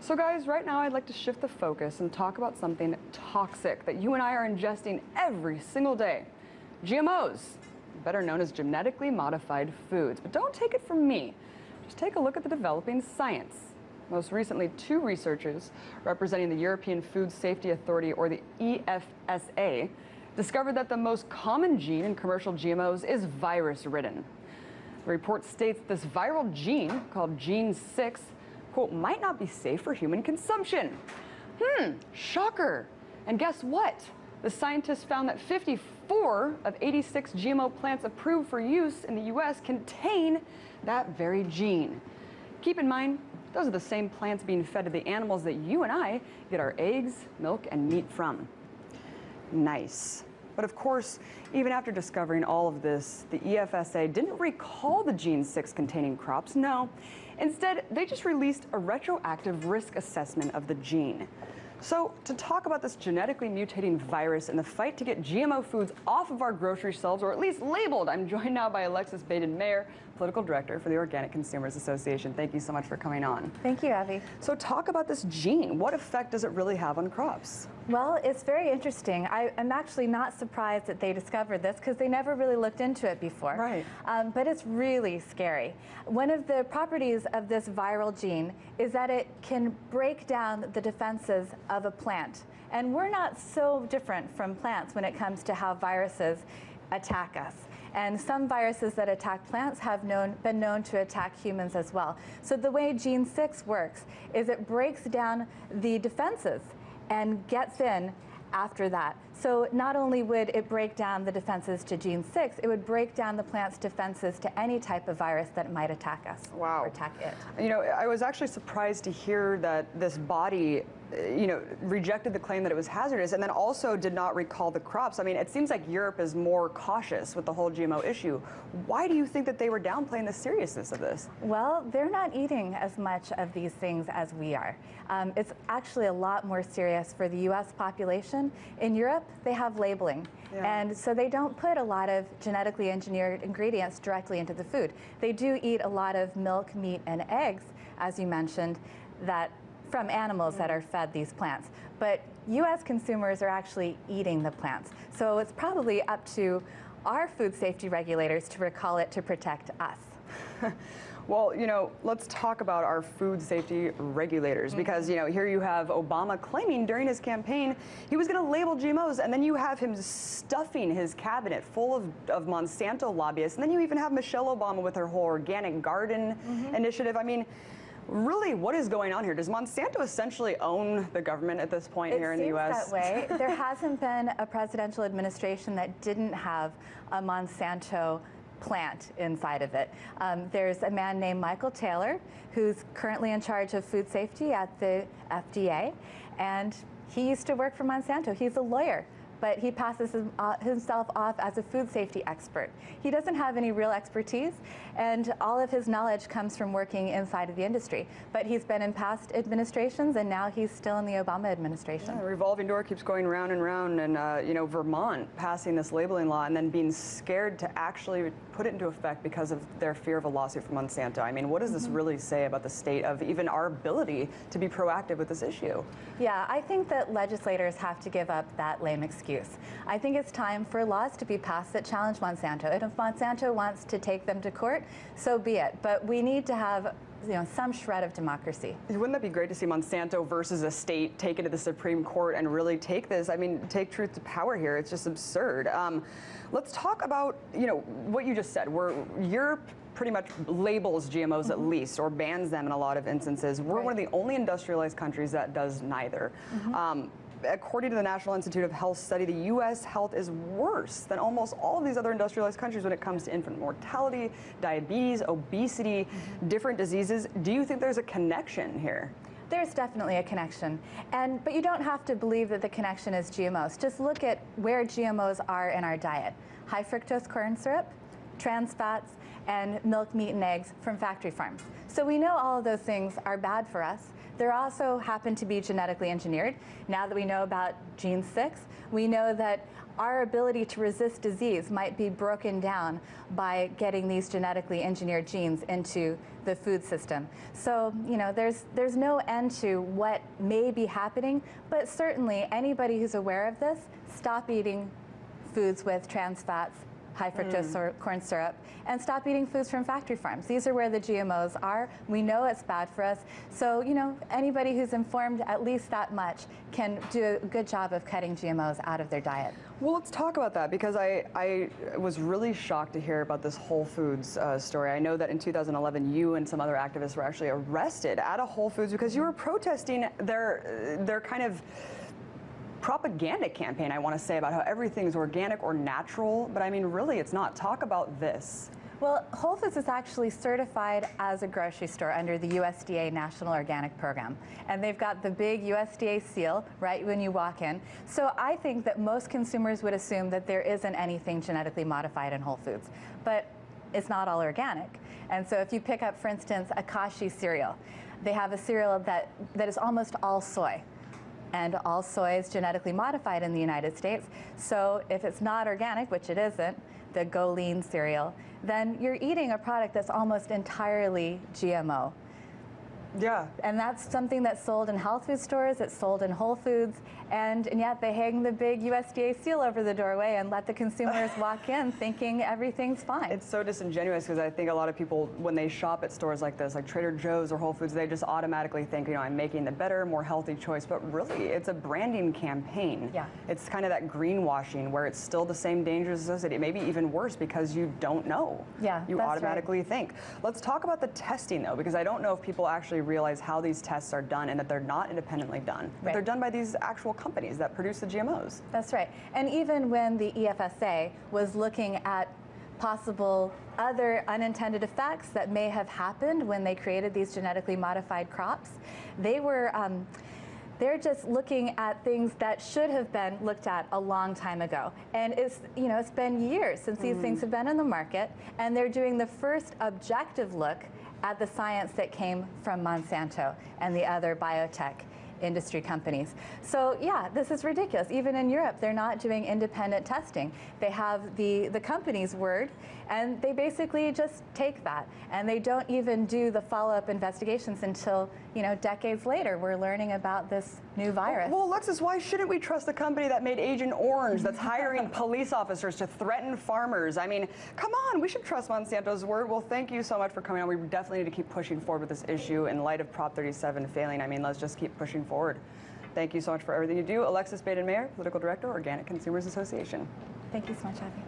So guys, right now I'd like to shift the focus and talk about something toxic that you and I are ingesting every single day. GMOs, better known as genetically modified foods. But don't take it from me. Just take a look at the developing science. Most recently, two researchers representing the European Food Safety Authority, or the EFSA, discovered that the most common gene in commercial GMOs is virus-ridden. The report states this viral gene, called gene 6, quote, might not be safe for human consumption. Shocker. And guess what? The scientists found that 54 of 86 GMO plants approved for use in the US contain that very gene. Keep in mind, those are the same plants being fed to the animals that you and I get our eggs, milk, and meat from. Nice. But of course, even after discovering all of this, the EFSA didn't recall the gene 6 containing crops. No. Instead, they just released a retroactive risk assessment of the gene. So to talk about this genetically mutating virus and the fight to get GMO foods off of our grocery shelves, or at least labeled, I'm joined now by Alexis Baden-Mayer, Political Director for the Organic Consumers Association. Thank you so much for coming on. Thank you, Abby. So talk about this gene. What effect does it really have on crops? Well, it's very interesting. I'm actually not surprised that they discovered this because they never really looked into it before. Right. But it's really scary. One of the properties of this viral gene is that it can break down the defenses of a plant. And we're not so different from plants when it comes to how viruses attack us. And some viruses that attack plants have been known to attack humans as well. So the way gene 6 works is it breaks down the defenses and gets in after that. So not only would it break down the defenses to gene 6, it would break down the plant's defenses to any type of virus that might attack us. Wow. Or attack it. You know, I was actually surprised to hear that this body rejected the claim that it was hazardous and then also did not recall the crops. I mean, it seems like Europe is more cautious with the whole GMO issue. Why do you think that they were downplaying the seriousness of this? Well, they're not eating as much of these things as we are. It's actually a lot more serious for the US population. In Europe, they have labeling. Yeah. And so they don't put a lot of genetically engineered ingredients directly into the food. They do eat a lot of milk, meat, and eggs, as you mentioned, that from animals that are fed these plants. But US consumers are actually eating the plants. So it's probably up to our food safety regulators to recall it to protect us. Well, let's talk about our food safety regulators because, here you have Obama claiming during his campaign he was going to label GMOs, and then you have him stuffing his cabinet full of Monsanto lobbyists, and then you even have Michelle Obama with her whole organic garden initiative. I mean, really, what is going on here? Does Monsanto essentially own the government at this point here in the U.S.? It seems that way. There hasn't been a presidential administration that didn't have a Monsanto plant inside of it. There's a man named Michael Taylor who's currently in charge of food safety at the FDA, and he used to work for Monsanto. He's a lawyer, but he passes himself off as a food safety expert. He doesn't have any real expertise, and all of his knowledge comes from working inside of the industry. But he's been in past administrations, and now he's still in the Obama administration. Yeah, the revolving door keeps going round and round, and Vermont passing this labeling law and then being scared to actually put it into effect because of their fear of a lawsuit from Monsanto. I mean, what does this really say about the state of even our ability to be proactive with this issue? Yeah, I think that legislators have to give up that lame excuse. I think it's time for laws to be passed that challenge Monsanto. And if Monsanto wants to take them to court, so be it. But we need to have some shred of democracy. Wouldn't that be great to see Monsanto versus a state take it to the Supreme Court and really take this, take truth to power here? It's just absurd. Let's talk about, what you just said, where Europe pretty much labels GMOs at least, or bans them in a lot of instances. We're one of the only industrialized countries that does neither. According to the National Institute of Health study, the U.S. health is worse than almost all of these other industrialized countries when it comes to infant mortality, diabetes, obesity, different diseases. Do you think there's a connection here? There's definitely a connection, but you don't have to believe that the connection is GMOs. Just look at where GMOs are in our diet. High fructose corn syrup, trans fats, and milk, meat, and eggs from factory farms. So we know all of those things are bad for us. They're also happen to be genetically engineered. Now that we know about gene 6, we know that our ability to resist disease might be broken down by getting these genetically engineered genes into the food system. So, there's no end to what may be happening, but certainly anybody who's aware of this, stop eating foods with trans fats, high fructose corn syrup, and stop eating foods from factory farms. These are where the GMOs are. We know it's bad for us. So, anybody who's informed at least that much can do a good job of cutting GMOs out of their diet. Well, let's talk about that, because I was really shocked to hear about this Whole Foods story. I know that in 2011, you and some other activists were actually arrested at a Whole Foods because you were protesting their kind of propaganda campaign, I want to say, about how everything's organic or natural, but I mean, really, it's not. Talk about this. Well, Whole Foods is actually certified as a grocery store under the USDA National Organic Program. And they've got the big USDA seal right when you walk in. So I think that most consumers would assume that there isn't anything genetically modified in Whole Foods. But it's not all organic. And so if you pick up, for instance, a Kashi cereal, they have a cereal that is almost all soy. And all soy is genetically modified in the United States. So if it's not organic, which it isn't, the Go Lean cereal, then you're eating a product that's almost entirely GMO. Yeah. And that's something that's sold in health food stores, it's sold in Whole Foods, and yet they hang the big USDA seal over the doorway and let the consumers walk in thinking everything's fine. It's so disingenuous, because I think a lot of people, when they shop at stores like this, like Trader Joe's or Whole Foods, they just automatically think, I'm making the better, more healthy choice. But really, it's a branding campaign. Yeah. It's kind of that greenwashing where it's still the same dangers associated, maybe even worse, because you don't know. Yeah, you that's automatically right. think. Let's talk about the testing, though, because I don't know if people actually realize how these tests are done and that they're not independently done. But they're done by these actual companies that produce the GMOs. That's right. And even when the EFSA was looking at possible other unintended effects that may have happened when they created these genetically modified crops, they're just looking at things that should have been looked at a long time ago. And it's been years since these things have been on the market, and they're doing the first objective look at the science that came from Monsanto and the other biotech industry companies. So yeah, this is ridiculous. Even in Europe, they're not doing independent testing. They have the company's word, and they basically just take that. And they don't even do the follow-up investigations until, decades later, we're learning about this new virus. Well, Alexis, why shouldn't we trust the company that made Agent Orange, that's hiring police officers to threaten farmers? I mean, come on, we should trust Monsanto's word. Well, thank you so much for coming on. We definitely need to keep pushing forward with this issue in light of Prop 37 failing. I mean, let's just keep pushing forward. Thank you so much for everything you do. Alexis Baden-Mayer, Political Director, Organic Consumers Association. Thank you so much, Abby.